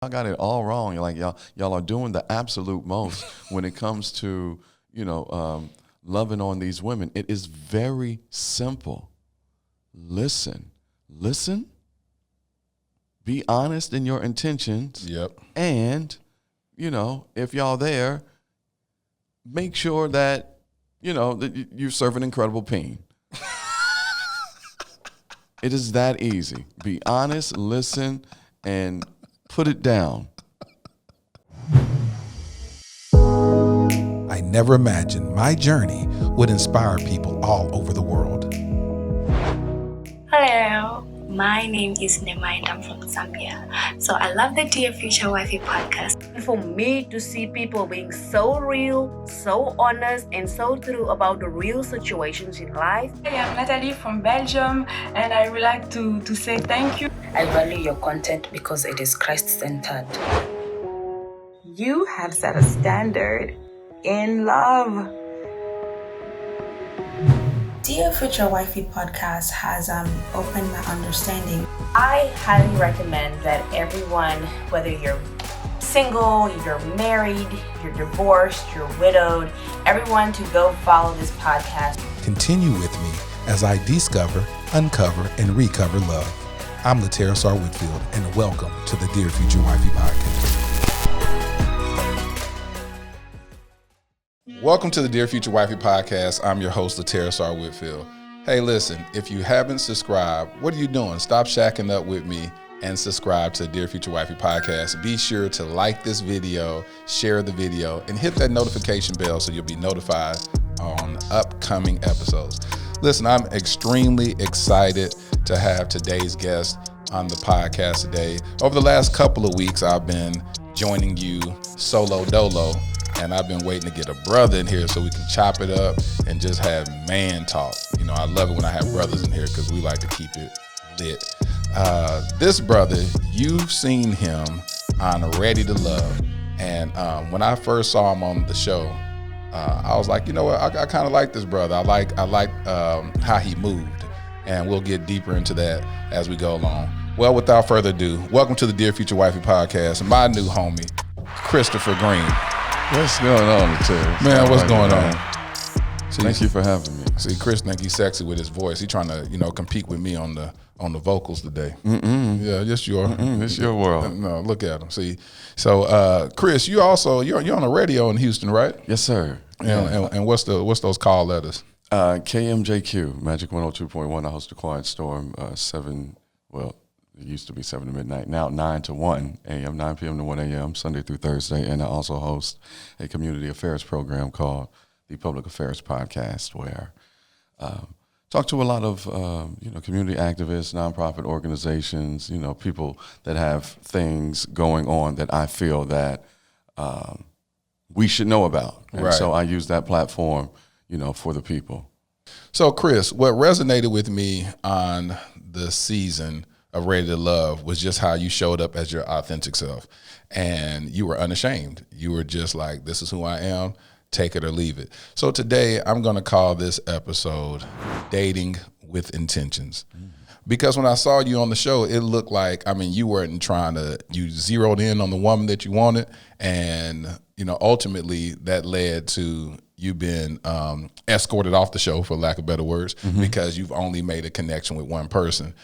Y'all got it all wrong. You're like y'all are doing the absolute most when it comes to loving on these women. It is very simple. Listen, be honest in your intentions. Yep. And if y'all there, make sure that that you're serving incredible pain. It is that easy. Be honest, listen, and put it down. I never imagined my journey would inspire people all over the world. Hello, my name is Nema and I'm from Zambia. So I love the Dear Future Wifey podcast. For me to see people being so real, so honest, and so true about the real situations in life. Hi, I'm Natalie from Belgium, and I would like to say thank you. I value your content because it is Christ-centered. You have set a standard in love. Dear Future Wifey podcast has opened my understanding. I highly recommend that everyone, whether you're single, you're married, you're divorced, you're widowed, everyone to go follow this podcast. Continue with me as I discover, uncover, and recover love. I'm Latera Sar Whitfield, and welcome to the Dear Future Wifey podcast. Welcome to the Dear Future Wifey podcast. I'm your host, Latera Sar Whitfield. Hey, listen, if you haven't subscribed, what are you doing? Stop shacking up with me and subscribe to Dear Future Wifey podcast. Be sure to like this video, share the video, and hit that notification bell so you'll be notified on upcoming episodes. Listen, I'm extremely excited to have today's guest on the podcast today. Over the last couple of weeks, I've been joining you solo dolo, and I've been waiting to get a brother in here so we can chop it up and just have man talk. I love it when I have brothers in here because we like to keep it lit. This brother, you've seen him on Ready to Love. And when I first saw him on the show, I was like, you know what? I kind of like this brother. I like how he moved. And we'll get deeper into that as we go along. Well, without further ado, welcome to the Dear Future Wifey podcast. My new homie, Kristopher Green. What's going on, Latera? Man, what's going on? See, thank you for having me. See, Chris think he's sexy with his voice. He's trying to, compete with me on the vocals today. Yeah, just it's your world. No, look at him. See, so Chris, you're on the radio in Houston, right? Yes, sir. And what's those call letters? KMJQ, Magic 102.1. I host a Quiet Storm, 7. Well, it used to be 7 to midnight. Now 9 to 1 a.m., 9 p.m. to 1 a.m., Sunday through Thursday. And I also host a community affairs program called the Public Affairs Podcast, where talk to a lot of community activists, nonprofit organizations, people that have things going on that I feel that we should know about. And right. So I use that platform, for the people. So Chris, what resonated with me on the season of Ready to Love was just how you showed up as your authentic self, and you were unashamed. You were just like, this is who I am. Take it or leave it. So today I'm going to call this episode Dating with Intentions. Because when I saw you on the show, it looked like, you weren't you zeroed in on the woman that you wanted. And, ultimately that led to you being escorted off the show, for lack of better words, because you've only made a connection with one person.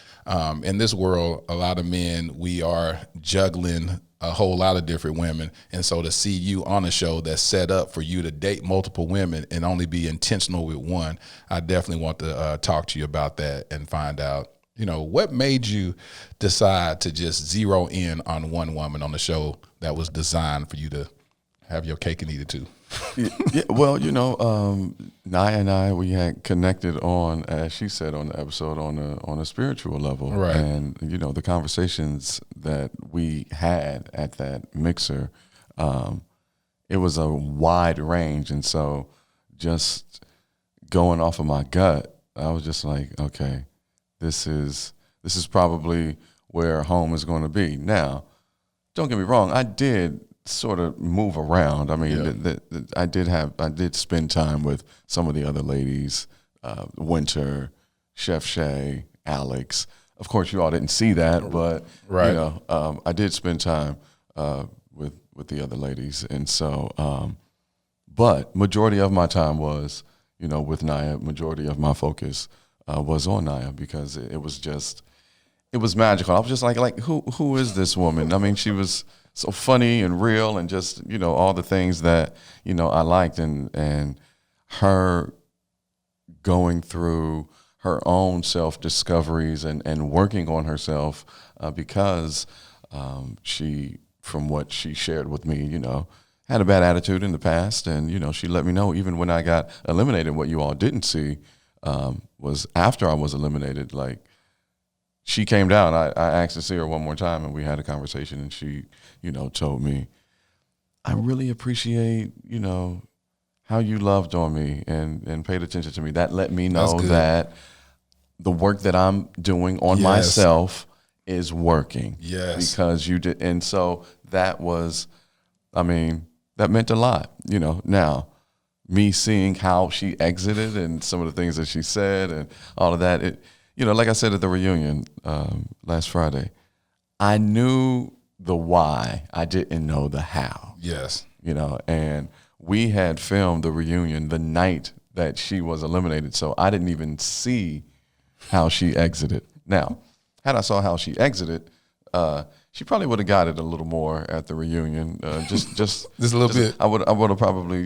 In this world, a lot of men, we are juggling a whole lot of different women. And so to see you on a show that's set up for you to date multiple women and only be intentional with one, I definitely want to talk to you about that and find out, what made you decide to just zero in on one woman on the show that was designed for you to have your cake and eat it too. Yeah, well, Naya and I, we had connected on, as she said on the episode, on a spiritual level. Right. And, the conversations that we had at that mixer, it was a wide range. And so just going off of my gut, I was just like, okay, this is probably where home is going to be. Now, don't get me wrong, I did sort of move around. I did spend time with some of the other ladies, Winter, Chef Shay, Alex. Of course, you all didn't see that, but right. I did spend time with the other ladies, and so but majority of my time was with Naya. Majority of my focus was on Naya because it was magical. I was just like who is this woman? I mean, she was so funny and real, and just all the things that I liked, and her going through her own self-discoveries and working on herself because she, from what she shared with me, had a bad attitude in the past. And, she let me know even when I got eliminated, what you all didn't see was after I was eliminated, like she came down. I asked to see her one more time and we had a conversation, and she, told me, I really appreciate, how you loved on me and paid attention to me. That let me know that the work that I'm doing on myself is working. Yes. Because you did. And so that was, that meant a lot, Now, me seeing how she exited and some of the things that she said and all of that, it, like I said at the reunion last Friday, I knew the why. I didn't know the how. Yes. And we had filmed the reunion the night that she was eliminated, so I didn't even see how she exited. Now, had I saw how she exited, she probably would have got it a little more at the reunion. Just a little bit. I would have probably,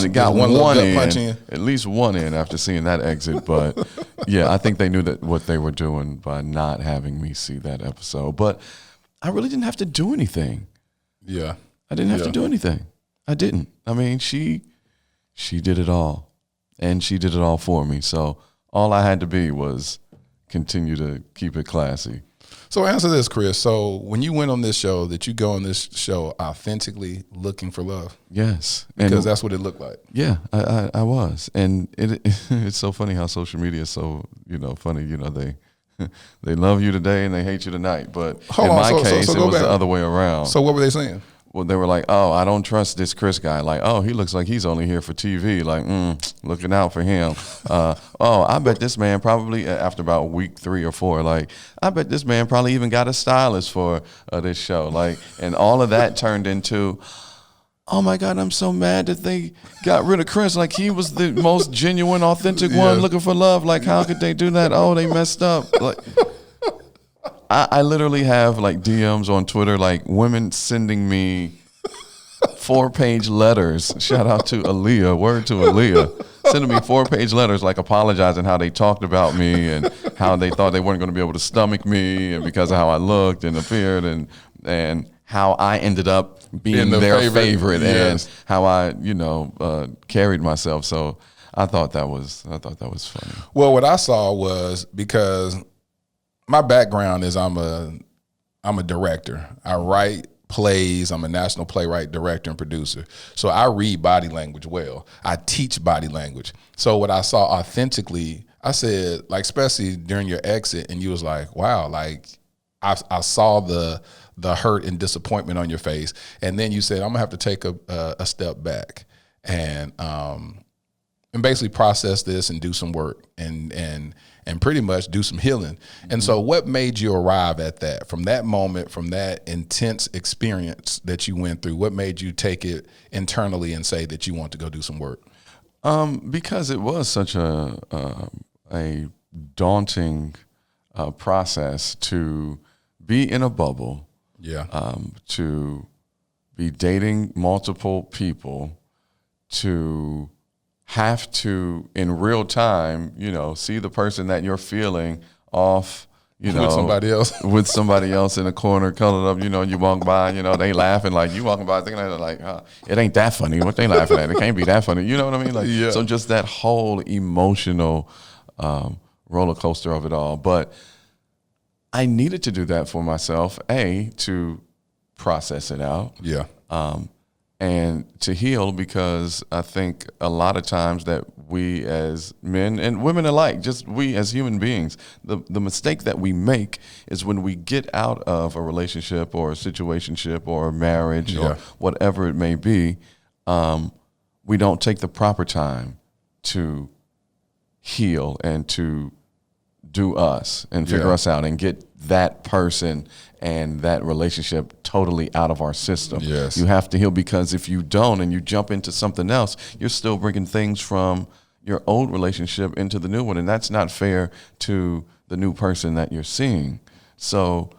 got one in, at least one in after seeing that exit. But yeah, I think they knew that what they were doing by not having me see that episode. But I really didn't have to do anything. Yeah. I didn't have to do anything. I didn't. She did it all, and she did it all for me. So all I had to be was continue to keep it classy. So answer this, Chris. So when you went on this show, did you go on this show authentically looking for love? Yes. Because that's what it looked like. Yeah, I was. And it's so funny how social media is so, funny. They love you today and they hate you tonight. But in my case, it was the other way around. So what were they saying? Well, they were like, oh, I don't trust this Chris guy. Like, oh, he looks like he's only here for TV. Like, looking out for him. Oh, I bet this man probably, after about week 3 or 4, like, I bet this man probably even got a stylist for this show. Like, and all of that turned into, oh my God, I'm so mad that they got rid of Chris. Like, he was the most genuine, authentic one looking for love. Like, how could they do that? Oh, they messed up. Like, I literally have like DMs on Twitter, like women sending me 4-page letters. Shout out to Aaliyah, word to Aaliyah, sending me 4-page letters, like apologizing how they talked about me and how they thought they weren't going to be able to stomach me, and because of how I looked and appeared, and how I ended up being their favorite and how I, carried myself. So I thought that was funny. Well, what I saw was, because my background is I'm a director. I write plays. I'm a national playwright, director, and producer. So I read body language well. I teach body language. So what I saw authentically, I said, like, especially during your exit, and you was like, wow, like I saw the hurt and disappointment on your face. And then you said, I'm gonna have to take a step back and basically process this and do some work and pretty much do some healing. And so what made you arrive at that, from that moment, from that intense experience that you went through? What made you take it internally and say that you want to go do some work? Because it was such a daunting process to be in a bubble, to be dating multiple people, to have to, in real time, see the person that you're feeling off, with somebody else in a corner, cuddled up, you walk by, they laughing, like you walking by thinking like, it ain't that funny. What they laughing at? It can't be that funny. You know what I mean? Like, so just that whole emotional roller coaster of it all. But I needed to do that for myself, to process it out. Yeah. And to heal, because I think a lot of times that we as men and women alike, just we as human beings, the mistake that we make is when we get out of a relationship or a situationship or a marriage or whatever it may be, we don't take the proper time to heal and to do us and figure us out and get that person and that relationship totally out of our system. Yes. You have to heal, because if you don't and you jump into something else, you're still bringing things from your old relationship into the new one, and that's not fair to the new person that you're seeing. So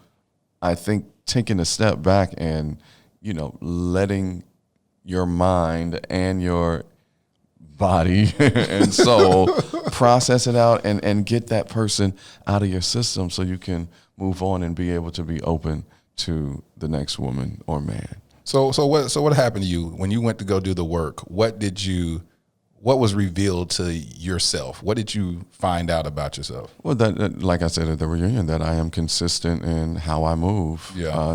I think taking a step back and, letting your mind and your body and soul process it out and get that person out of your system so you can move on and be able to be open to the next woman or man. So what happened to you when you went to go do the work? What was revealed to yourself? What did you find out about yourself? Well, that like I said at the reunion, that I am consistent in how I move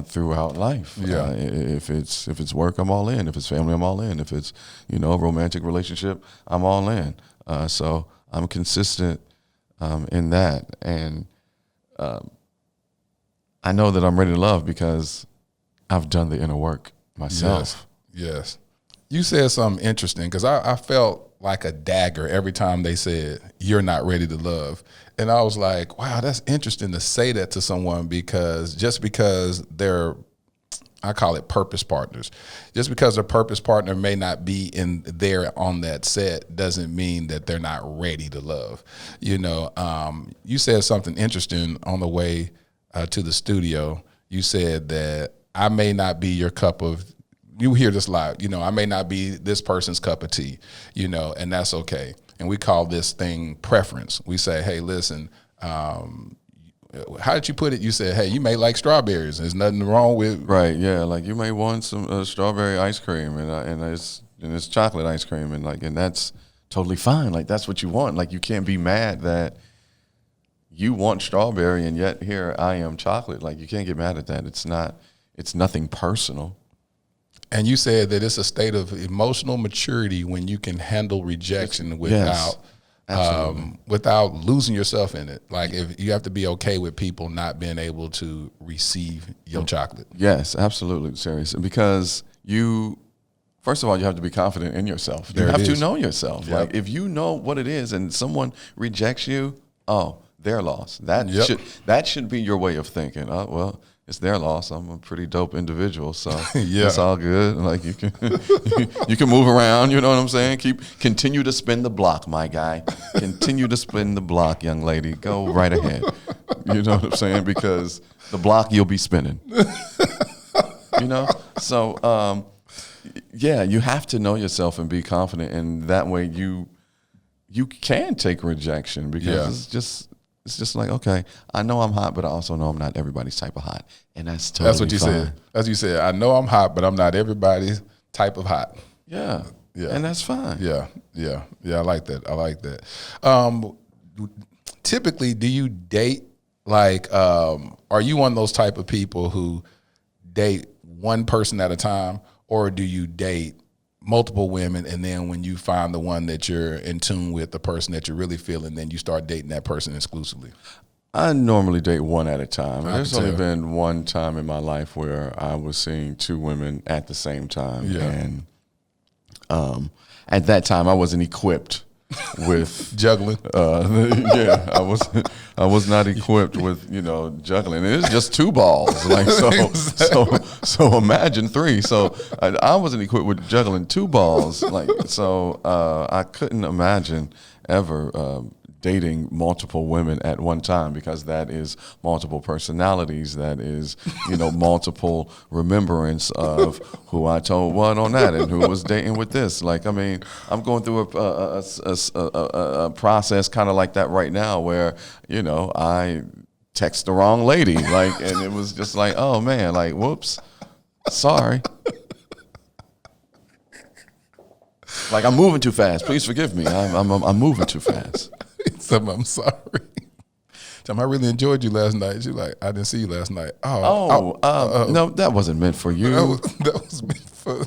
throughout life. Yeah. If it's work, I'm all in. If it's family, I'm all in. If it's a romantic relationship, I'm all in. So I'm consistent in that, and I know that I'm ready to love because I've done the inner work myself. Yes. You said something interesting, because I felt like a dagger every time they said, "You're not ready to love." And I was like, wow, that's interesting to say that to someone, because just because they're, I call it purpose partners, just because a purpose partner may not be in there on that set doesn't mean that they're not ready to love. You said something interesting on the way to the studio. You said that I may not be your cup of, you hear this a lot, I may not be this person's cup of tea, and that's okay. And we call this thing preference. We say, hey, listen, how did you put it? You said, hey, you may like strawberries. There's nothing wrong with. Right, yeah. Like, you may want some strawberry ice cream and it's chocolate ice cream, and that's totally fine. Like, that's what you want. Like, you can't be mad that you want strawberry and yet here I am chocolate. Like, you can't get mad at that. It's nothing personal. And you said that it's a state of emotional maturity when you can handle rejection without losing yourself in it. Like, if you have to be okay with people not being able to receive your chocolate. Yes, absolutely, serious. Because first of all, you have to be confident in yourself. You have to know yourself. Yep. Like, if you know what it is and someone rejects you, their loss. That should be your way of thinking. Well, it's their loss. I'm a pretty dope individual, so it's all good. Like, you can move around. You know what I'm saying? Continue to spin the block, my guy. Continue to spin the block, young lady. Go right ahead. You know what I'm saying? Because the block you'll be spinning. So you have to know yourself and be confident, and that way you can take rejection, because it's just like, okay, I know I'm hot, but I also know I'm not everybody's type of hot. And that's totally That's what you fine. said. That's what you said. I know I'm hot, but I'm not everybody's type of hot. Yeah. And that's fine. Yeah. I like that. Typically, do you date, like, are you one of those type of people who date one person at a time, or do you date multiple women, and then when you find the one that you're in tune with, the person that you're really feeling, then you start dating that person exclusively? I normally date one at a time. There's only been one time in my life where I was seeing two women at the same time. Yeah. And at that time, I wasn't equipped with juggling. I was not equipped with juggling. And it's just two balls, like so imagine three. So I wasn't equipped with juggling two balls, like so. I couldn't imagine ever dating multiple women at one time, because that is multiple personalities. That is multiple remembrance of who I told what on that and who was dating with this. Like, I mean, I'm going through a process kind of like that right now, where I text the wrong lady, like, and it was just like, oh man, like, whoops, sorry. Like, I'm moving too fast. Please forgive me. I'm moving too fast. I'm sorry. I really enjoyed you last night. She's like, I didn't see you last night. No, that wasn't meant for you. That was meant for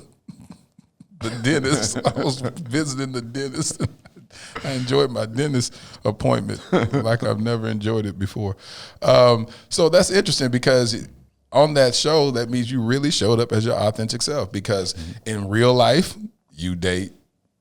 the dentist. I was visiting the dentist. I enjoyed my dentist appointment like I've never enjoyed it before. So that's interesting, because on that show, that means you really showed up as your authentic self, because in real life, you date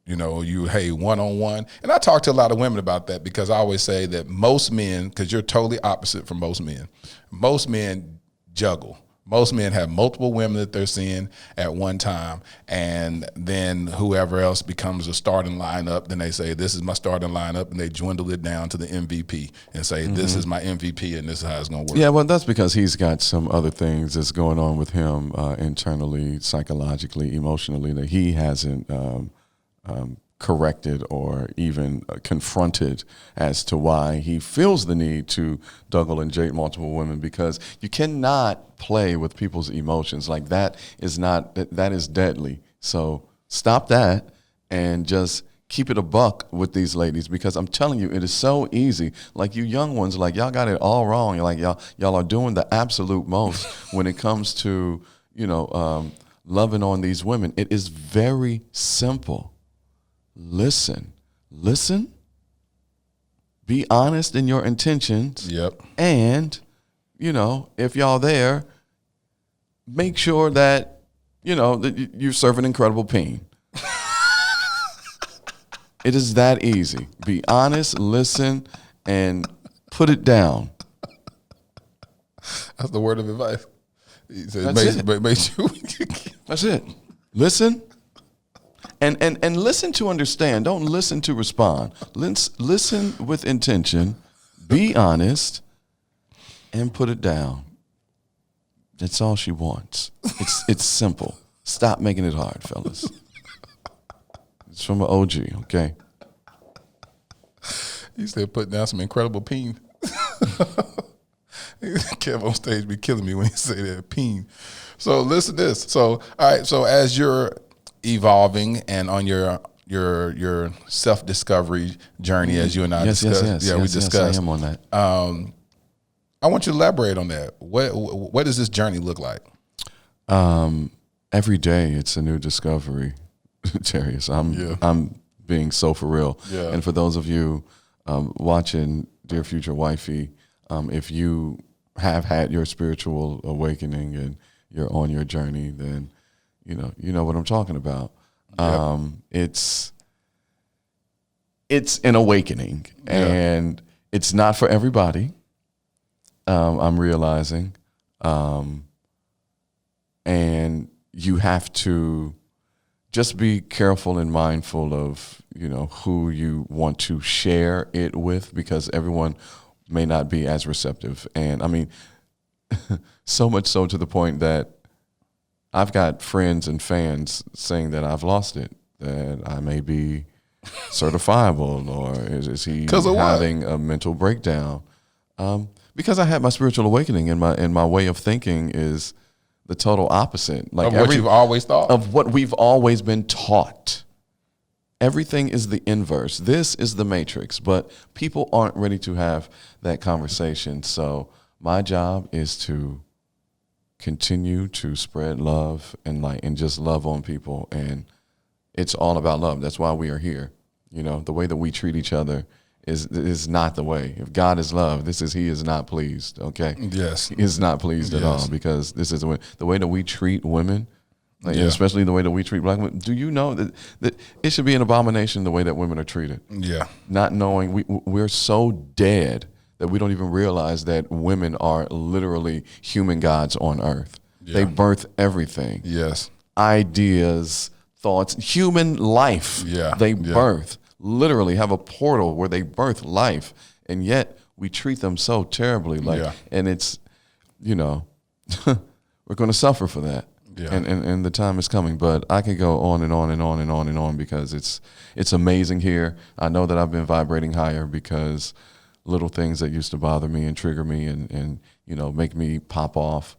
hey, one-on-one. And I talk to a lot of women about that because I always say that most men, because you're totally opposite from most men juggle. Most men have multiple women that they're seeing at one time, and then whoever else becomes a starting lineup, then they say, this is my starting lineup, and they dwindle it down to the MVP and say, this is my MVP, and this is how it's going to work. Yeah, well, that's because he's got some other things that's going on with him internally, psychologically, emotionally, that he hasn't corrected or even confronted as to why he feels the need to juggle and date multiple women, because you cannot play with people's emotions. Like that is deadly. So stop that and just keep it a buck with these ladies, because I'm telling you, it is so easy. Like you young ones, like y'all got it all wrong. You're like y'all are doing the absolute most when it comes to, loving on these women. It is very simple. Listen, be honest in your intentions. Yep. And, if y'all there, make sure that, that you're serving incredible pain. It is that easy. Be honest, listen, and put it down. That's the word of advice. He said, Make sure. That's it. Listen. And listen to understand. Don't listen to respond. Listen with intention. Be honest, and put it down. That's all she wants. It's simple. Stop making it hard, fellas. It's from an OG. Okay. He said, put down some incredible peen. Kev on stage be killing me when he say that, peen. So listen to this. So all right. So as you're evolving and on your self-discovery journey, as you and I discussed. We discussed. I am on that. I want you to elaborate on that. What does this journey look like? Every day it's a new discovery, Terius. I'm being so for real. Yeah. And for those of you watching Dear Future Wifey, if you have had your spiritual awakening and you're on your journey, then you know what I'm talking about. Yep. It's an awakening, and it's not for everybody. I'm realizing, and you have to just be careful and mindful of who you want to share it with, because everyone may not be as receptive. And I mean, so much so to the point that I've got friends and fans saying that I've lost it, that I may be certifiable, or is he having a mental breakdown? Because I had my spiritual awakening, and my way of thinking is the total opposite. Like of what you've always thought? Of what we've always been taught. Everything is the inverse. This is the matrix, but people aren't ready to have that conversation. So my job is to continue to spread love and light and just love on people. And it's all about love. That's why we are here. The way that we treat each other is not the way. If God is love, he is not pleased. Okay. Yes. He is not pleased at all, because this is the way that we treat women, especially the way that we treat black women. Do you know that it should be an abomination the way that women are treated? Yeah. Not knowing we're so dead that we don't even realize that women are literally human gods on earth. Yeah. They birth everything. Yes. Ideas, thoughts, human life. Yeah. They birth, literally have a portal where they birth life. And yet we treat them so terribly. And it's, we're going to suffer for that. Yeah. And the time is coming. But I can go on and on and on and on and on, because it's amazing here. I know that I've been vibrating higher because little things that used to bother me and trigger me and make me pop off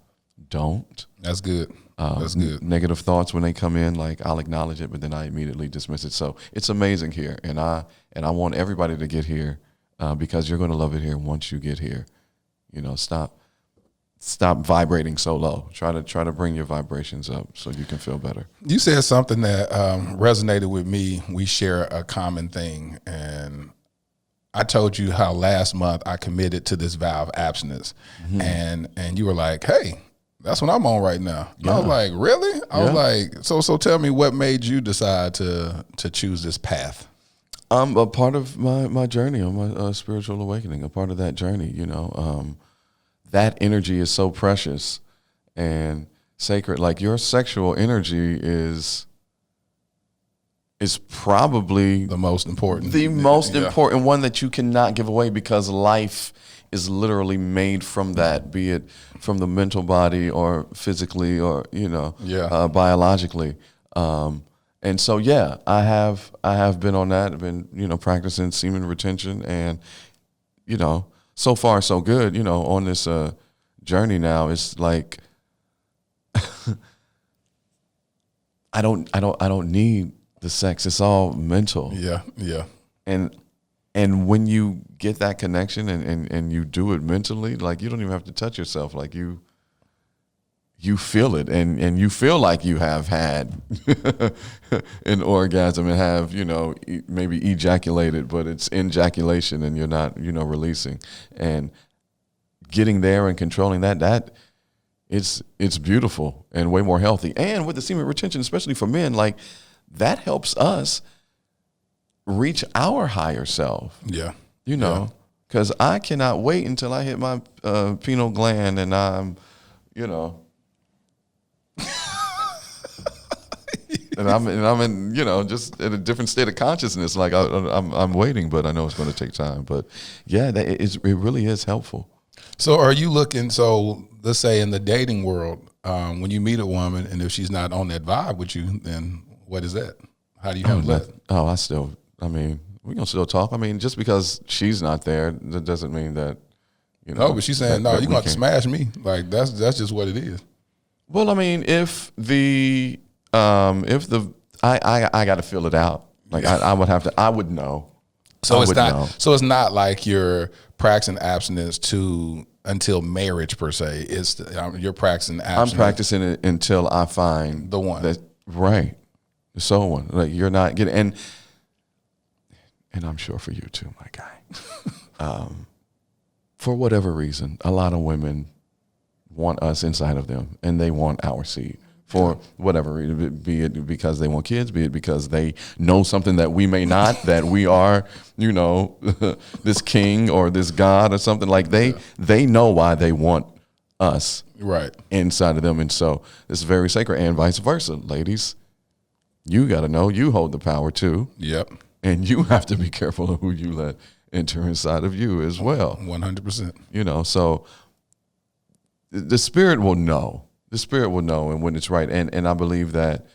don't. That's good. That's good. Negative thoughts, when they come in, like, I'll acknowledge it, but then I immediately dismiss it. So it's amazing here, and I want everybody to get here, because you're going to love it here once you get here. Stop vibrating so low. Try to bring your vibrations up so you can feel better. You said something that resonated with me. We share a common thing, and I told you how last month I committed to this vow of abstinence, and you were like, "Hey, That's what I'm on right now. Yeah. I was like, really? I was Yeah. like, so tell me what made you decide to choose this path? A part of my journey on my spiritual awakening, a part of that journey, that energy is so precious and sacred. Like your sexual energy is probably The most important. the most Yeah. important one that you cannot give away, because life is literally made from that, be it from the mental body or physically or biologically. And so I have been on that. I've been practicing semen retention, and so far so good. On this journey now, it's like I don't need the sex. It's all mental. Yeah, yeah. And when you get that connection and you do it mentally, like you don't even have to touch yourself. Like you feel it, and you feel like you have had an orgasm and have, maybe ejaculated, but it's ejaculation and you're not, releasing. And getting there and controlling that it's beautiful and way more healthy. And with the semen retention, especially for men, like that helps us reach our higher self. Yeah. Because I cannot wait until I hit my pineal gland and I'm, and I'm in, just in a different state of consciousness. Like I'm waiting, but I know it's going to take time. But yeah, it really is helpful. So are you looking, so let's say in the dating world, when you meet a woman and if she's not on that vibe with you, then what is that? How do you handle that? We're going to still talk. I mean, just because she's not there, that doesn't mean that, No, but she's saying, no, you're going to have to smash me. Like, that's just what it is. Well, I mean, I got to feel it out. Like I would know. So it's not like you're practicing abstinence until marriage per se. It's you're practicing abstinence. I'm practicing it until I find the one. Right. The soul one. Like you're not getting, and I'm sure for you too, my guy. For whatever reason, a lot of women want us inside of them, and they want our seed. For whatever reason, be it because they want kids, be it because they know something that we may not, that we are, this king or this god or something. Like they know why they want us right inside of them. And so it's very sacred, and vice versa. Ladies, you got to know you hold the power too. Yep. And you have to be careful of who you let enter inside of you as well. 100%. So the spirit will know. The spirit will know, and when it's right. And I believe that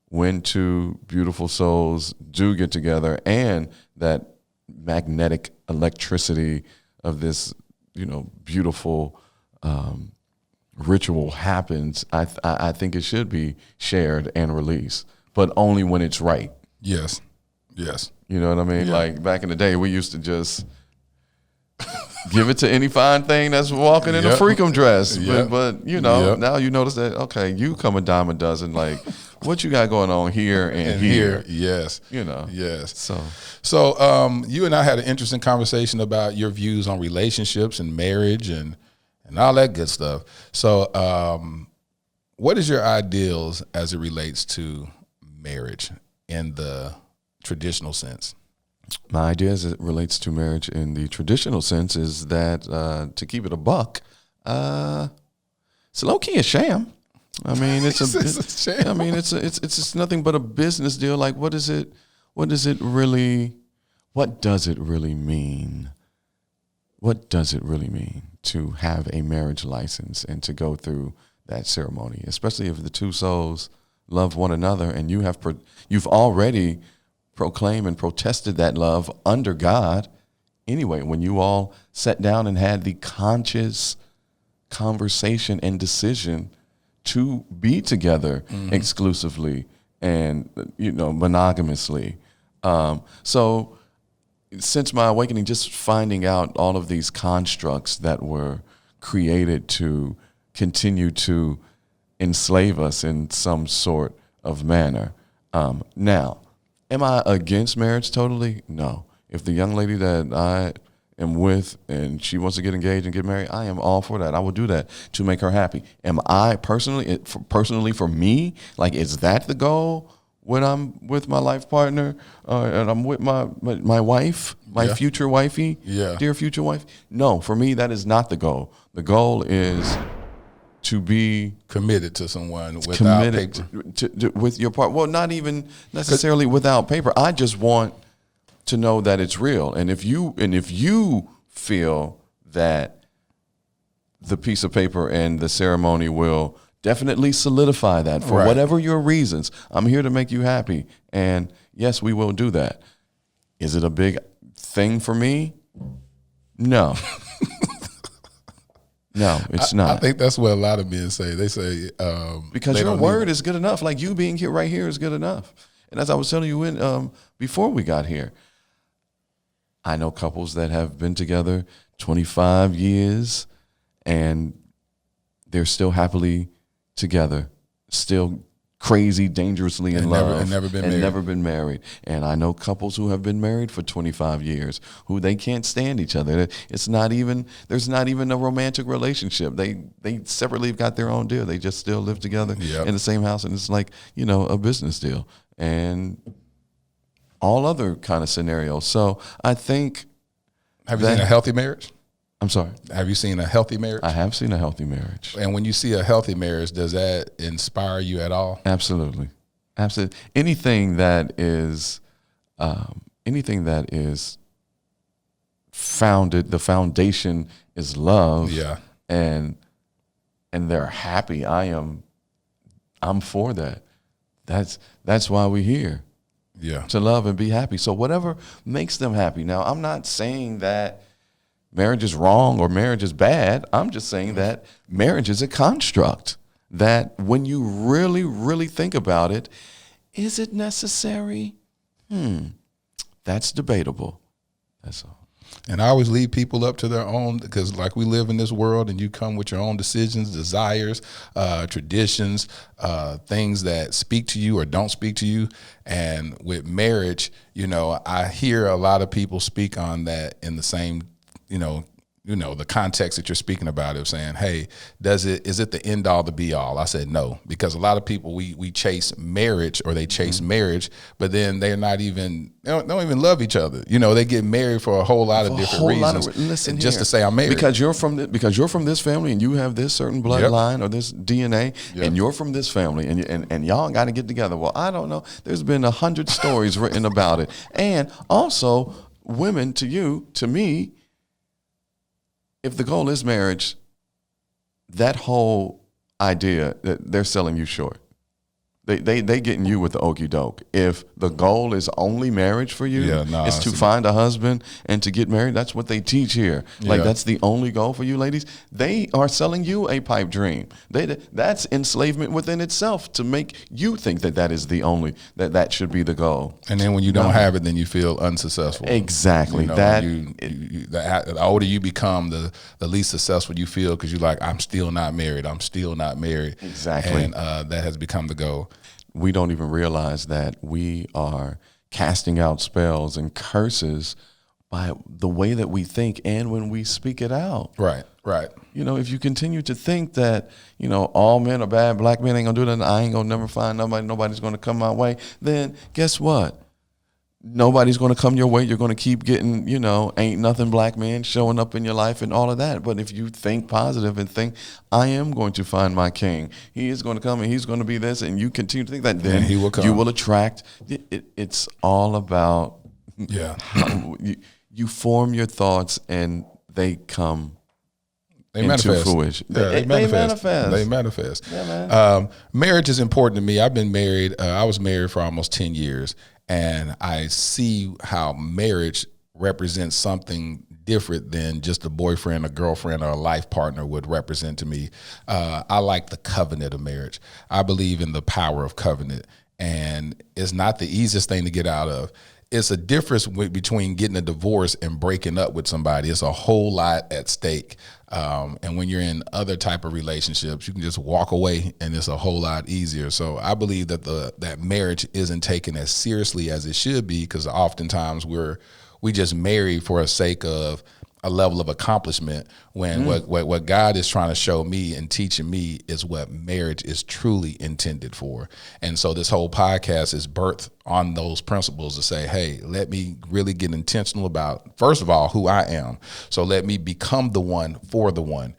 when two beautiful souls do get together and that magnetic electricity of this, beautiful ritual happens, I think it should be shared and released, but only when it's right. Yes. You know what I mean? Yeah. Like back in the day, we used to just give it to any fine thing that's walking in a freakum dress. Yep. But now you notice that, okay, you come a dime a dozen. Like, what you got going on here and here? Yes. Yes. So you and I had an interesting conversation about your views on relationships and marriage and all that good stuff. So what is your ideals as it relates to marriage in the traditional sense? My idea as it relates to marriage in the traditional sense is that, to keep it a buck, it's low-key a sham. I mean, it's a sham. I mean, it's just nothing but a business deal. Like, what does it really mean? What does it really mean to have a marriage license and to go through that ceremony, especially if the two souls love one another and you've already proclaimed and protested that love under God anyway, when you all sat down and had the conscious conversation and decision to be together exclusively and monogamously. So since my awakening, just finding out all of these constructs that were created to continue to enslave us in some sort of manner. Now, am I against marriage totally? No. If the young lady that I am with and she wants to get engaged and get married, I am all for that. I will do that to make her happy. Am I personally for me, like, is that the goal when I'm with my life partner and I'm with my wife, my future wifey, dear future wife? No, for me, that is not the goal. The goal is to be committed to someone without paper. With your part. Well, not even necessarily without paper. I just want to know that it's real. And if you feel that the piece of paper and the ceremony will definitely solidify that for whatever your reasons, I'm here to make you happy. And yes, we will do that. Is it a big thing for me? No. No, it's not. I think that's what a lot of men say. They say because your word is good enough. Like, you being here right here is good enough. And as I was telling you before we got here, I know couples that have been together 25 years and they're still happily together, still crazy, dangerously in love, and never been married. And I know couples who have been married for 25 years who they can't stand each other. There's not even a romantic relationship. They separately have got their own deal. They just still live together in the same house, and it's like, a business deal and all other kind of scenarios. So I think. Have you seen a healthy marriage? I'm sorry? Have you seen a healthy marriage? I have seen a healthy marriage. And when you see a healthy marriage, does that inspire you at all? Absolutely. Absolutely. Anything that is founded, the foundation is love. Yeah. And they're happy. I'm for that. That's why we're here. Yeah. To love and be happy. So whatever makes them happy. Now, I'm not saying that marriage is wrong or marriage is bad. I'm just saying that marriage is a construct that when you really, really think about it, is it necessary? That's debatable. That's all. And I always leave people up to their own, because like we live in this world and you come with your own decisions, desires, traditions, things that speak to you or don't speak to you. And with marriage, I hear a lot of people speak on that in the same, the context that you're speaking about of saying, hey, is it the end all, the be all? I said no, because a lot of people, we chase marriage, or they chase marriage, but then they're not even, they don't even love each other. They get married for a whole lot of different reasons. Listen, just to say I'm married. Because you're from this family and you have this certain bloodline or this DNA, and you're from this family and y'all got to get together. Well, I don't know. There's been 100 stories written about it. And also, women, to me, if the goal is marriage, that whole idea that they're selling you short. They getting you with the okie doke. If the goal is only marriage for you, is to find a husband and to get married, that's what they teach here. Like, that's the only goal for you ladies. They are selling you a pipe dream. That's enslavement within itself to make you think that is the only, that should be the goal. And then when you don't have it, then you feel unsuccessful. Exactly. The older you become, the least successful you feel, because you're like, I'm still not married. Exactly. And that has become the goal. We don't even realize that we are casting out spells and curses by the way that we think and when we speak it out. Right. If you continue to think that, all men are bad, black men ain't gonna do that, I ain't gonna never find nobody's gonna come my way, then guess what? Nobody's going to come your way. You're going to keep getting, ain't nothing black man showing up in your life and all of that. But if you think positive and think, I am going to find my king, he is going to come and he's going to be this, and you continue to think that, then he will come. You will attract. It's all about how you form your thoughts and they come. They manifest. Fruition. They manifest. Yeah, man. Marriage is important to me. I've been married. I was married for almost 10 years. And I see how marriage represents something different than just a boyfriend, a girlfriend, or a life partner would represent to me. I like the covenant of marriage. I believe in the power of covenant. And it's not the easiest thing to get out of. It's a difference between getting a divorce and breaking up with somebody. It's a whole lot at stake. And when you're in other type of relationships, you can just walk away and it's a whole lot easier. So I believe that that marriage isn't taken as seriously as it should be, because oftentimes we're we just marry for a sake of a level of accomplishment, when what God is trying to show me and teaching me is what marriage is truly intended for. And so this whole podcast is birthed on those principles to say, hey, let me really get intentional about, first of all, who I am. So let me become the one for the one.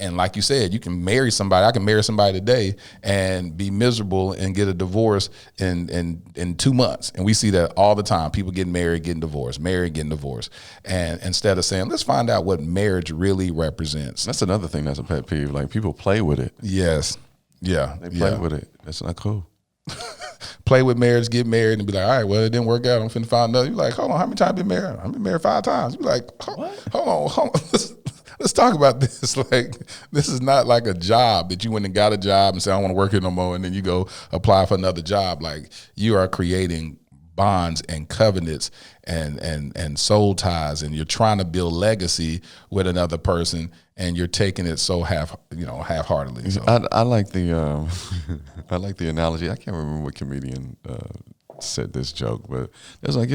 And like you said, you can marry somebody. I can marry somebody today and be miserable and get a divorce in 2 months. And we see that all the time. People getting married, getting divorced, married, getting divorced. And instead of saying, let's find out what marriage really represents. That's another thing that's a pet peeve. Like, people play with it. Yes. Yeah. They play with it. That's not cool. Play with marriage, get married, and be like, all right, well, it didn't work out. I'm finna find another. You're like, hold on, how many times you been married? I've been married 5 times. You're like, hold on. Let's talk about this. Like, this is not like a job that you went and got a job and say, I don't want to work here no more, and then you go apply for another job. Like, you are creating bonds and covenants and soul ties, and you're trying to build legacy with another person, and you're taking it so half-heartedly. So. I like the I like the analogy. I can't remember what comedian said this joke, but it's like,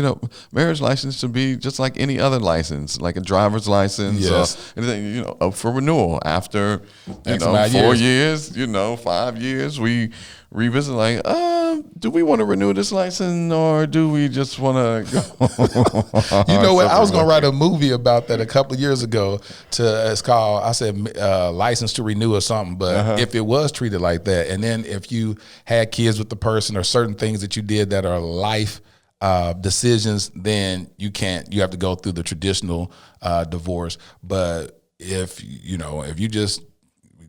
marriage license should be just like any other license, like a driver's license. Yes. Anything, up for renewal after 4 years, 5 years, we revisit, like, do we want to renew this license, or do we just want to go? You know what? I was going to write a movie about that a couple of years ago. It's called, I said, License to Renew or something. But if it was treated like that, and then if you had kids with the person or certain things that you did that are life decisions, then you have to go through the traditional divorce. But if you just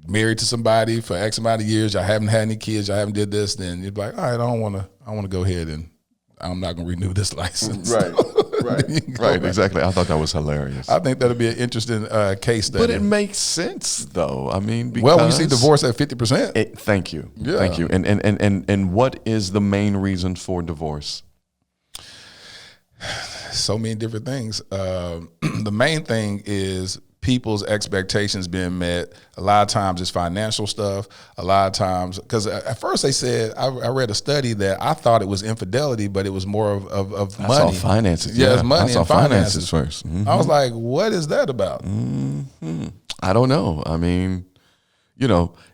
married to somebody for X amount of years, y'all haven't had any kids, y'all haven't did this, then you'd be like, all right, I want to go ahead and I'm not going to renew this license. Right, exactly. I thought that was hilarious. I think that'll be an interesting case study. But it makes sense, though. I mean, because well, when you see divorce at 50%. Thank you. Yeah. Thank you. And what is the main reason for divorce? So many different things. The main thing is people's expectations being met. A lot of times it's financial stuff. A lot of times, because at first they said, I read a study that I thought it was infidelity, but it was more of money. I saw finances. Yeah, it's money. I saw and finances first. Mm-hmm. I was like, what is that about? Mm-hmm. I don't know. I mean,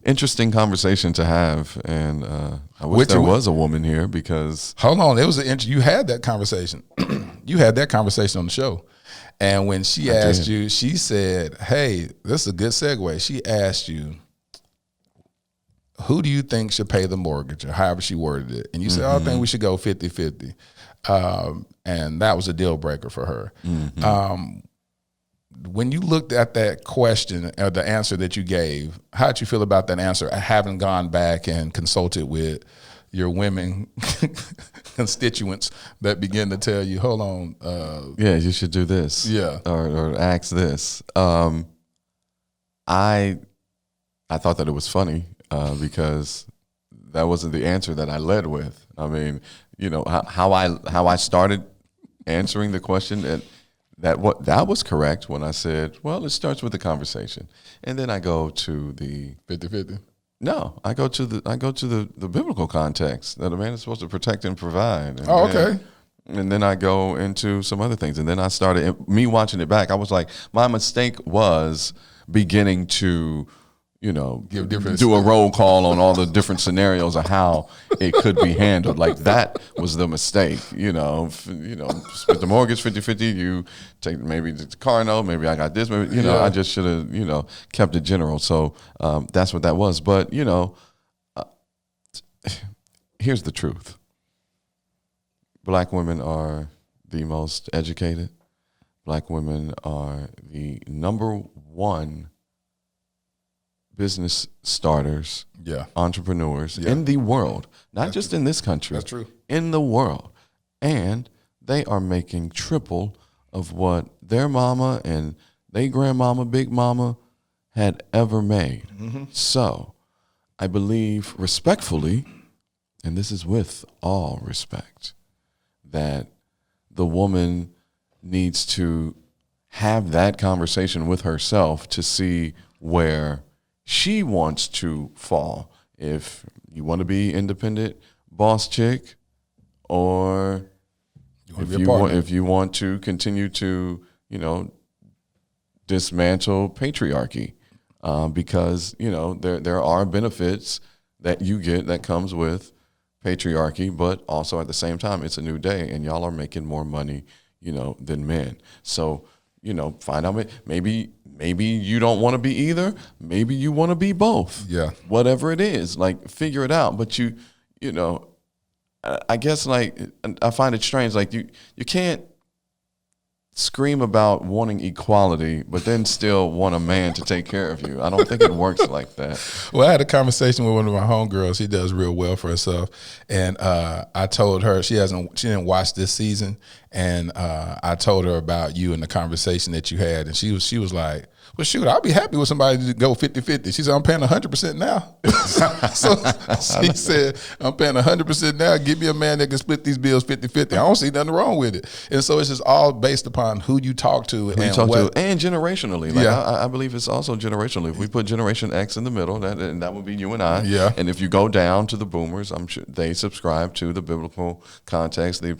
interesting conversation to have, and I wish there was a woman here, because hold on, you had that conversation. You had that conversation on the show. And when she asked you, she said, hey, this is a good segue. She asked you, who do you think should pay the mortgage, or however she worded it? And you said, I think we should go 50-50. And that was a deal breaker for her. Mm-hmm. When you looked at that question, or the answer that you gave, how did you feel about that answer? I haven't gone back and consulted with your women constituents that begin to tell you, hold on. You should do this. Yeah. Or ask this. I thought that it was funny because that wasn't the answer that I led with. I mean, how I started answering the question, that was correct when I said, well, it starts with the conversation. And then I go to the 50-50. No, I go to the biblical context that a man is supposed to protect and provide. And okay. And then I go into some other things. And then I started, me watching it back, I was like, my mistake was beginning to, do a roll call on all the different scenarios of how it could be handled. Like, that was the mistake. Split the mortgage 50-50. You take maybe the car note. Maybe I got this. Maybe I just should have kept it general. So that's what that was. But here's the truth. Black women are the most educated. Black women are the number one business starters, entrepreneurs in the world, not just in this country. That's true. In the world. And they are making triple of what their mama and their grandmama, big mama, had ever made. Mm-hmm. So I believe respectfully, and this is with all respect, that the woman needs to have that conversation with herself to see where she wants to fall. If you want to be independent boss chick, or if you want to continue to, dismantle patriarchy, because, there are benefits that you get that comes with patriarchy, but also at the same time, it's a new day and y'all are making more money, than men. So, find out, maybe you don't want to be either. Maybe you want to be both. Yeah. Whatever it is, like, figure it out. But I guess, like, I find it strange. Like, you can't scream about wanting equality, but then still want a man to take care of you. I don't think it works like that. Well, I had a conversation with one of my homegirls. She does real well for herself, and I told her she didn't watch this season, and I told her about you and the conversation that you had, and she was like, well, shoot, I'll be happy with somebody to go 50-50. She said, I'm paying 100% now. So she said, I'm paying 100% now. Give me a man that can split these bills 50-50. I don't see nothing wrong with it. And so it's just all based upon who you talk to and generationally. Like, I believe it's also generationally. If we put Generation X in the middle, that would be you and I. Yeah. And if you go down to the boomers, I'm sure they subscribe to the biblical context, the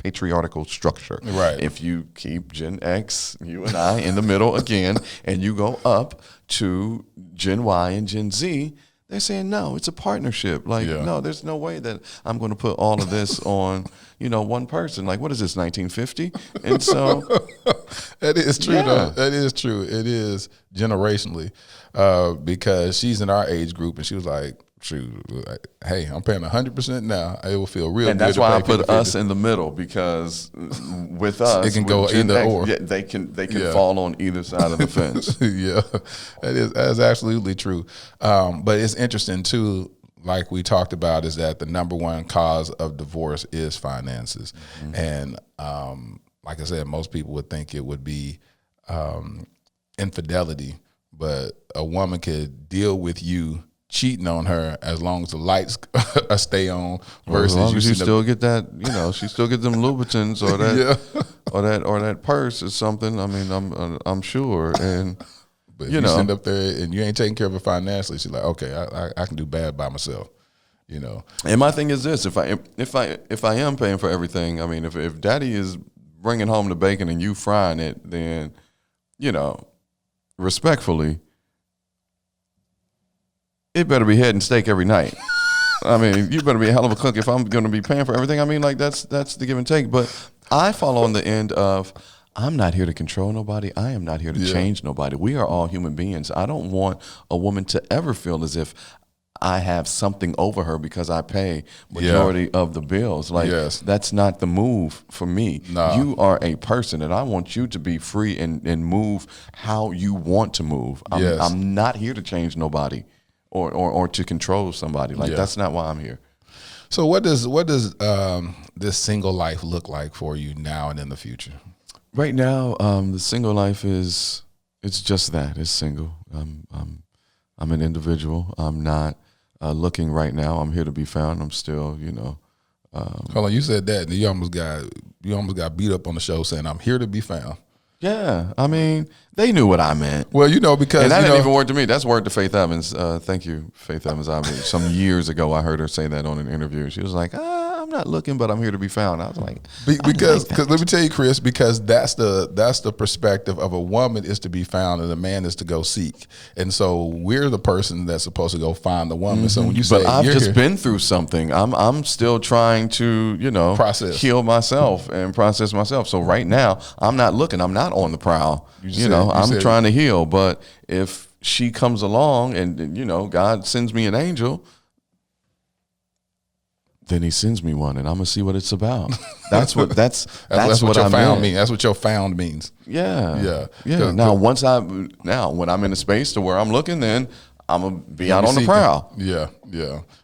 patriarchal structure. Right. If you keep Gen X, you and I, in the middle again, and you go up to Gen Y and Gen Z, they're saying, no, it's a partnership. Like, no, there's no way that I'm going to put all of this on, one person. Like, what is this, 1950? And so that is true, though. That is true. It is generationally, because she's in our age group, and she was like, shoot, hey, I'm paying 100% now. It will feel real good. And that's why I put us in the middle, because with us, it can go either or. Yeah, they can fall on either side of the fence. Yeah, that is absolutely true. But it's interesting too, like we talked about, is that the number one cause of divorce is finances. Mm-hmm. And like I said, most people would think it would be infidelity, but a woman could deal with you cheating on her as long as the lights stay on. Versus, as long as you still get that, she still get them Louboutins or that, or that purse or something. I mean, I'm sure. And but if you sit up there and you ain't taking care of it financially, she's like, okay, I can do bad by myself. And my thing is this: if I am paying for everything, I mean, if Daddy is bringing home the bacon and you frying it, then respectfully, it better be head and steak every night. I mean, you better be a hell of a cook if I'm going to be paying for everything. I mean, like, that's the give and take. But I fall on the end of, I'm not here to control nobody. I am not here to change nobody. We are all human beings. I don't want a woman to ever feel as if I have something over her because I pay majority of the bills. Like, that's not the move for me. Nah. You are a person, and I want you to be free and move how you want to move. I'm not here to change nobody. Or to control somebody. Like, that's not why I'm here. So what does this single life look like for you now and in the future? Right now, the single life it's just that. It's single. I'm an individual. I'm not looking right now. I'm here to be found. I'm still, Hold on, you said that, and you almost got beat up on the show saying I'm here to be found. Yeah, I mean, they knew what I meant. Well, because and that didn't even word to me. That's word to Faith Evans. Thank you, Faith Evans. Some years ago, I heard her say that on an interview. She was like, I'm not looking, but I'm here to be found. I was like, because let me tell you, Chris, because that's the perspective of a woman is to be found and a man is to go seek. And so we're the person that's supposed to go find the woman. Mm-hmm. So when you say, but I've just been through something. I'm still trying to, heal myself and process myself. So right now, I'm not looking. I'm not on the prowl. I'm trying to heal. But if she comes along and, God sends me an angel, then he sends me one, and I'm gonna see what it's about. That's what your found means. That's what your found means. Yeah. Now, when I'm in a space to where I'm looking, then I'm gonna be out on the prowl. Yeah.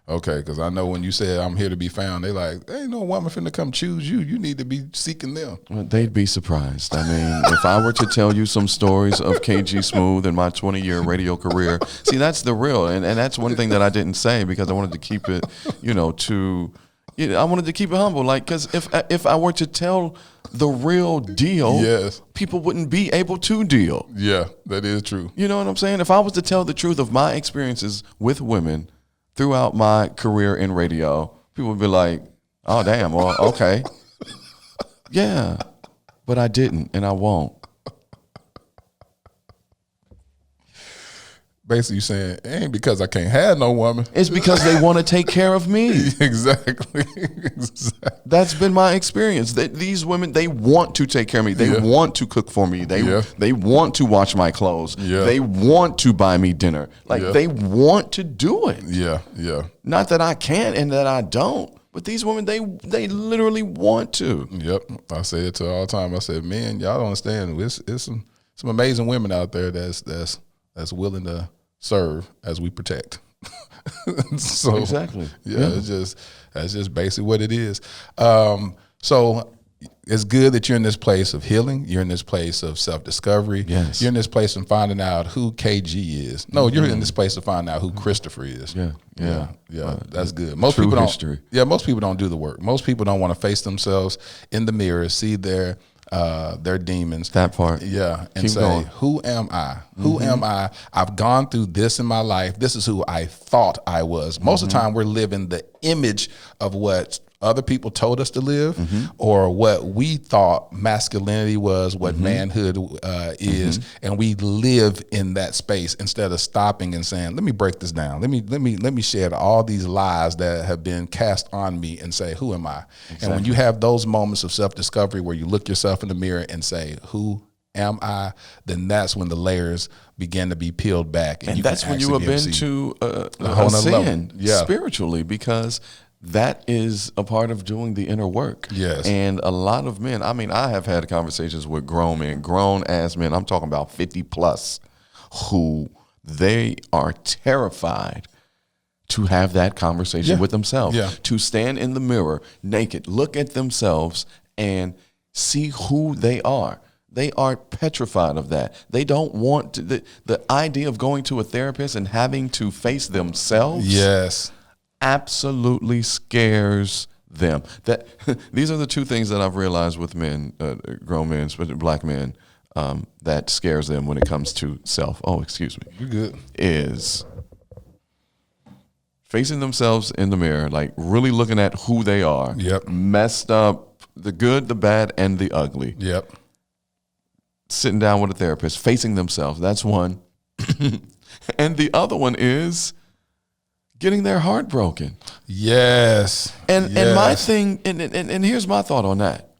Okay, because I know when you said I'm here to be found, they like, ain't no woman finna come choose you. You need to be seeking them. Well, they'd be surprised. I mean, if I were to tell you some stories of KG Smooth and my 20-year radio career, see, that's the real, and that's one thing that I didn't say because I wanted to keep it, I wanted to keep it humble. Like, because if I were to tell the real deal, people wouldn't be able to deal. Yeah, that is true. You know what I'm saying? If I was to tell the truth of my experiences with women throughout my career in radio, people would be like, Oh, damn. Well, okay. Yeah, but I didn't, and I won't. Basically, you saying it ain't because I can't have no woman. It's because they want to take care of me. Exactly. That's been my experience. These women, they want to take care of me. They want to cook for me. They want to wash my clothes. Yeah. They want to buy me dinner. Like they want to do it. Yeah, yeah. Not that I can't and that I don't, but these women, they literally want to. Yep. I say it to her all the time. I said, man, y'all don't understand. It's some amazing women out there that's willing to serve as we protect. So exactly. Yeah, that's just basically what it is. So it's good that you're in this place of healing. You're in this place of self-discovery. Yes. You're in this place of finding out who KG is. No, you're in this place to find out who Christopher is. Yeah. That's good. Most true people don't. history. Yeah, most people don't do the work. Most people don't want to face themselves in the mirror, see their demons. That part. Yeah. And Keep say, going. who am I? Who am I? I've gone through this in my life. This is who I thought I was. Most of the time we're living the image of what other people told us to live or what we thought masculinity was, what manhood is, and we live in that space instead of stopping and saying, let me break this down. Let me shed all these lies that have been cast on me and say, who am I? Exactly. And when you have those moments of self-discovery where you look yourself in the mirror and say, who am I? Then that's when the layers begin to be peeled back. And that's when you have been to a whole nother sin level. spiritually, because that is a part of doing the inner work. Yes. And a lot of men, I mean, I have had conversations with grown men, grown ass men, I'm talking about 50 plus, who they are terrified to have that conversation with themselves, to stand in the mirror naked, look at themselves and see who they are. They are petrified of that. They don't want to, the idea of going to a therapist and having to face themselves. Yes. Absolutely scares them. That these are the two things that I've realized with men, grown men, especially black men, that scares them when it comes to self. Oh, excuse me. You're good. Is facing themselves in the mirror, like really looking at who they are. Yep. Messed up, the good, the bad, and the ugly. Yep. Sitting down with a therapist, facing themselves. That's one. And the other one is getting their heart broken. Yes. And my thing, and here's my thought on that.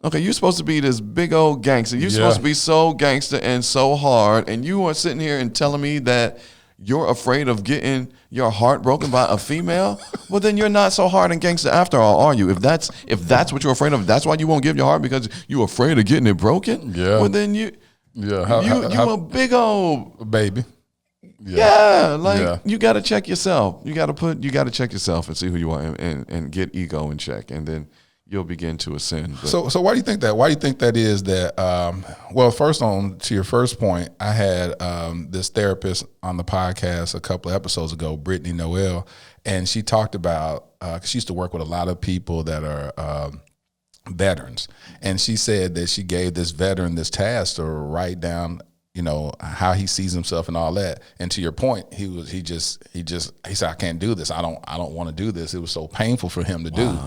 Okay, you're supposed to be this big old gangster. You're supposed to be so gangster and so hard, and you are sitting here and telling me that you're afraid of getting your heart broken by a female? Well, then you're not so hard and gangster after all, are you? If that's what you're afraid of, that's why you won't give your heart, because you're afraid of getting it broken? Yeah. Well, then you a big old baby. You got to check yourself. You got to check yourself and see who you are and get ego in check, and then you'll begin to ascend. But So why do you think that? Why do you think that is that? Well, first on to your first point, I had this therapist on the podcast a couple of episodes ago, Brittany Noel, and she talked about, 'cause she used to work with a lot of people that are veterans, and she said that she gave this veteran this task to write down, how he sees himself and all that. And to your point, he said, I can't do this. I don't want to do this. It was so painful for him to do.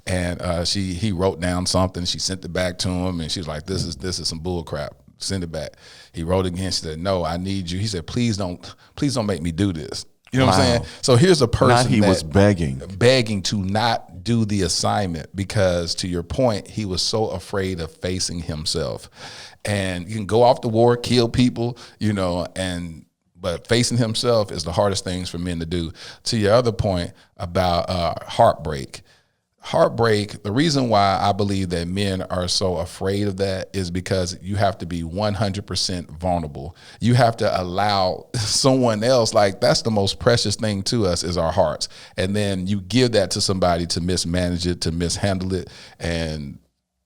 And he wrote down something. She sent it back to him, and she was like, this is some bull crap. Send it back. He wrote again. She said, no, I need you. He said, please don't make me do this. You know what I'm saying? So here's a person he was begging to not do the assignment, because to your point, he was so afraid of facing himself. And you can go off to war, kill people, but facing himself is the hardest things for men to do. To your other point about heartbreak, the reason why I believe that men are so afraid of that is because you have to be 100% vulnerable. You have to allow someone else, like that's the most precious thing to us is our hearts. And then you give that to somebody to mismanage it, to mishandle it. And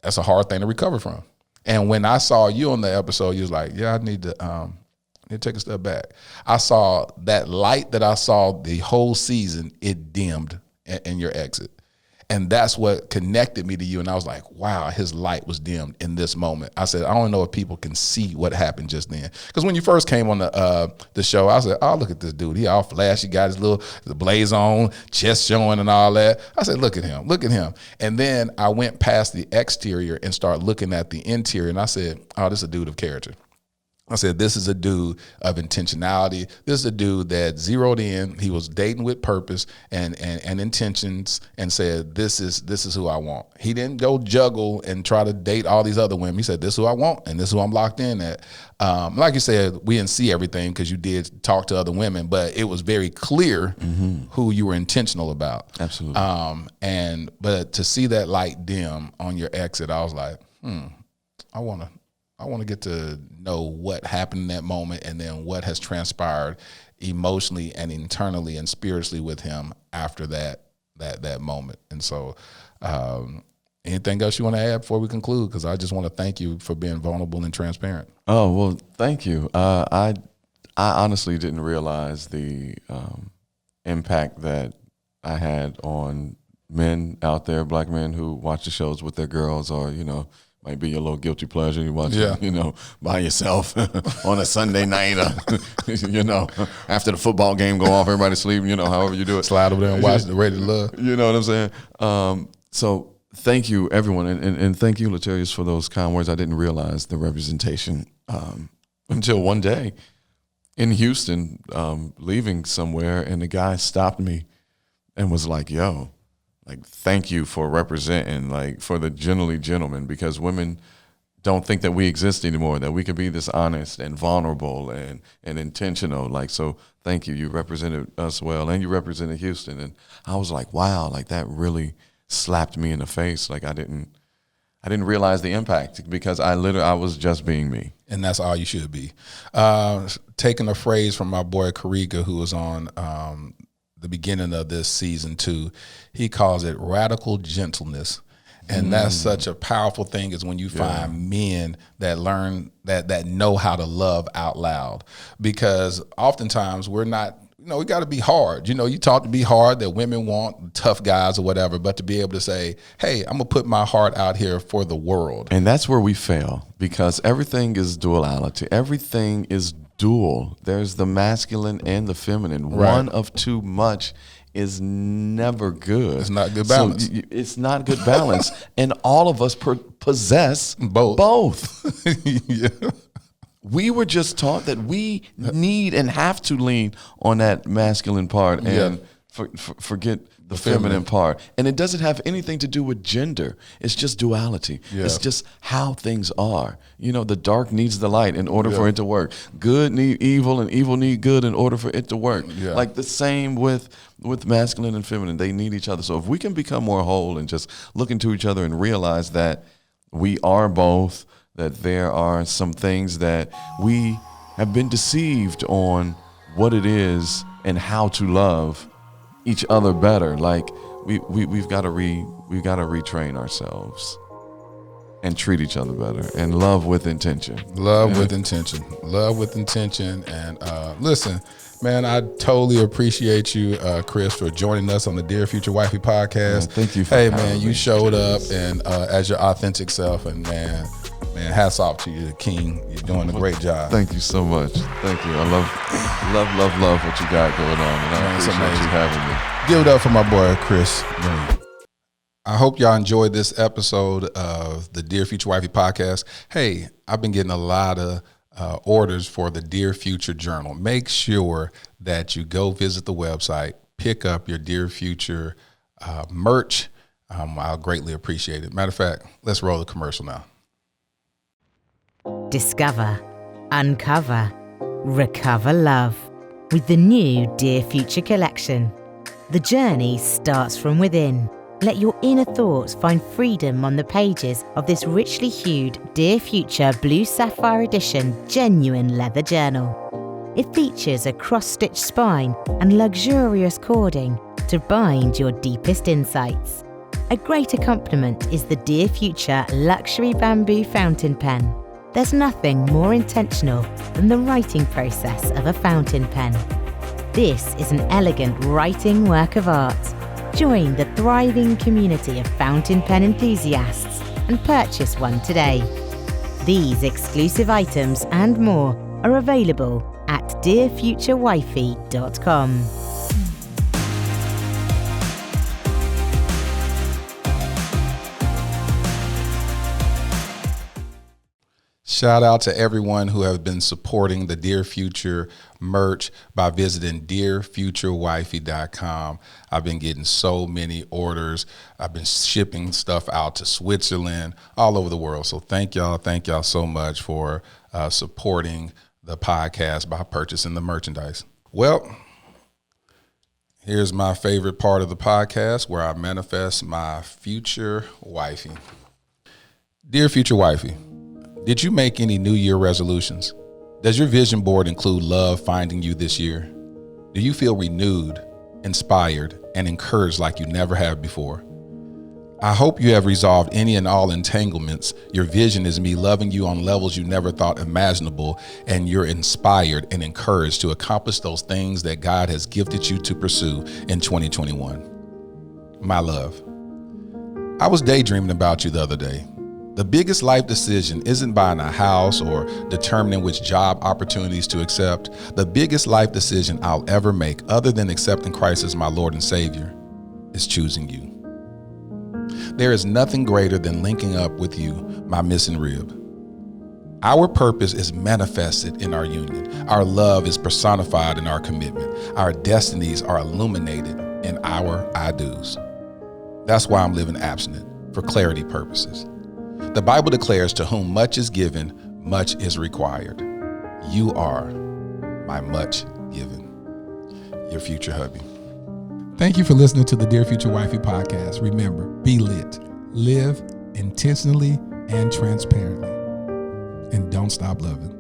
that's a hard thing to recover from. And when I saw you on the episode, you was like, yeah, I need to take a step back. I saw that light that I saw the whole season, it dimmed in your exit. And that's what connected me to you. And I was like, wow, his light was dimmed in this moment. I said, I don't know if people can see what happened just then. Because when you first came on the show, I said, oh, look at this dude. He all flashy, got his little blaze on, chest showing and all that. I said, look at him. And then I went past the exterior and started looking at the interior. And I said, oh, this is a dude of character. I said, this is a dude of intentionality. This is a dude that zeroed in. He was dating with purpose and intentions, and said, this is who I want. He didn't go juggle and try to date all these other women. He said, this is who I want, and this is who I'm locked in at. Like you said, we didn't see everything because you did talk to other women, but it was very clear who you were intentional about. Absolutely. But to see that light dim on your exit, I was like, I want to get to know what happened in that moment, and then what has transpired emotionally and internally and spiritually with him after that moment. And so, anything else you want to add before we conclude? Because I just want to thank you for being vulnerable and transparent. Oh, well, thank you. I honestly didn't realize the impact that I had on men out there, black men who watch the shows with their girls, or, might be your little guilty pleasure. You watch it, by yourself on a Sunday night, after the football game go off, everybody sleep, however you do it. Slide over there and watch the Rated Love. You know what I'm saying? So thank you, everyone. And thank you, Latarius, for those kind words. I didn't realize the representation until one day in Houston, leaving somewhere, and the guy stopped me and was like, yo, thank you for representing, for the gentleman, because women don't think that we exist anymore, that we could be this honest and vulnerable and intentional. So thank you. You represented us well, and you represented Houston. And I was like, wow, that really slapped me in the face. I didn't realize the impact, because I was just being me. And that's all you should be. Taking a phrase from my boy Karika, who was on the beginning of this season 2, he calls it radical gentleness. And that's such a powerful thing, is when you find men that learn, that know how to love out loud. Because oftentimes we're not, we got to be hard. You talk to be hard, that women want tough guys or whatever, but to be able to say, hey, I'm going to put my heart out here for the world. And that's where we fail, because everything is duality. Everything is dual. There's the masculine and the feminine. Right. One of too much is never good. It's not good balance. So it's not good balance. And all of us possess both. Yeah. We were just taught that we need and have to lean on that masculine part and forget the feminine part. And it doesn't have anything to do with gender. It's just duality. Yeah. It's just how things are. The dark needs the light in order for it to work. Good need evil, and evil need good in order for it to work. Yeah. The same with masculine and feminine. They need each other. So if we can become more whole and just look into each other and realize that we are both, that there are some things that we have been deceived on what it is and how to love each other better. We've got to retrain ourselves and treat each other better, and love with intention. Love with intention. And listen, man, I totally appreciate you, Chris, for joining us on the Dear Future Wifey podcast. Thank you for having me. You showed up and as your authentic self, and man, hats off to you, King. You're doing a great job. Thank you so much. Thank you. I love what you got going on, and I appreciate you having me. Give it up for my boy, Chris Green. I hope y'all enjoyed this episode of the Dear Future Wifey podcast. Hey, I've been getting a lot of orders for the Dear Future Journal. Make sure that you go visit the website, pick up your Dear Future merch. I'll greatly appreciate it. Matter of fact, let's roll the commercial now. Discover, uncover, recover love with the new Dear Future collection. The journey starts from within. Let your inner thoughts find freedom on the pages of this richly hued Dear Future Blue Sapphire Edition genuine leather journal. It features a cross-stitched spine and luxurious cording to bind your deepest insights. A great accompaniment is the Dear Future Luxury Bamboo Fountain Pen. There's nothing more intentional than the writing process of a fountain pen. This is an elegant writing work of art. Join the thriving community of fountain pen enthusiasts and purchase one today. These exclusive items and more are available at dearfuturewifey.com. Shout out to everyone who have been supporting the Dear Future merch by visiting dearfuturewifey.com. I've been getting so many orders. I've been shipping stuff out to Switzerland, all over the world. So thank y'all so much for supporting the podcast by purchasing the merchandise. Well, here's my favorite part of the podcast where I manifest my future wifey. Dear Future Wifey, did you make any New Year resolutions? Does your vision board include love finding you this year? Do you feel renewed, inspired, and encouraged like you never have before? I hope you have resolved any and all entanglements. Your vision is me loving you on levels you never thought imaginable, and you're inspired and encouraged to accomplish those things that God has gifted you to pursue in 2021. My love, I was daydreaming about you the other day. The biggest life decision isn't buying a house or determining which job opportunities to accept. The biggest life decision I'll ever make, other than accepting Christ as my Lord and Savior, is choosing you. There is nothing greater than linking up with you, my missing rib. Our purpose is manifested in our union. Our love is personified in our commitment. Our destinies are illuminated in our I do's. That's why I'm living abstinent, for clarity purposes. The Bible declares, to whom much is given, much is required. You are my much given. Your future hubby. Thank you for listening to the Dear Future Wifey podcast. Remember, be lit, live intentionally and transparently, and don't stop loving.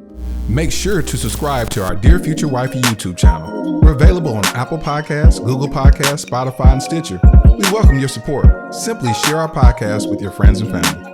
Make sure to subscribe to our Dear Future Wifey YouTube channel. We're available on Apple Podcasts, Google Podcasts, Spotify, and Stitcher. We welcome your support. Simply share our podcast with your friends and family.